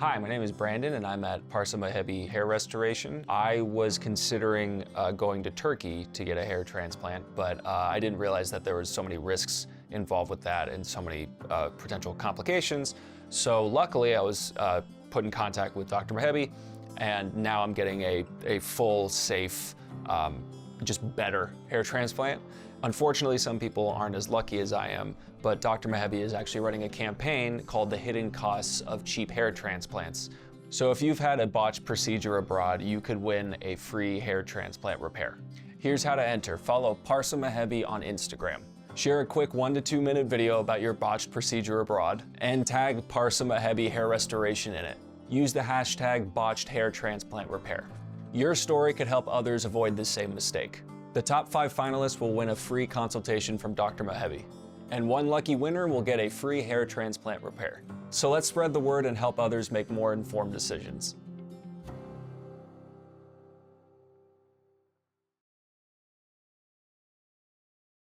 Hi, my name is Brandon and I'm at Parsa Mohebi Hair Restoration. I was considering going to Turkey to get a hair transplant, but I didn't realize that there was so many risks involved with that and so many potential complications. So luckily I was put in contact with Dr. Mohebi, and now I'm getting a full, safe, just better hair transplant. Unfortunately, some people aren't as lucky as I am, but Dr. Mohebi is actually running a campaign called The Hidden Costs of Cheap Hair Transplants. So if you've had a botched procedure abroad, you could win a free hair transplant repair. Here's how to enter. Follow Parsa Mohebi on Instagram. Share a quick 1 to 2 minute video about your botched procedure abroad and tag Parsa Mohebi Hair Restoration in it. Use the hashtag #BotchedHairTransplantRepair. Your story could help others avoid the same mistake. The top 5 finalists will win a free consultation from Dr. Mohebi, and one lucky winner will get a free hair transplant repair. So let's spread the word and help others make more informed decisions.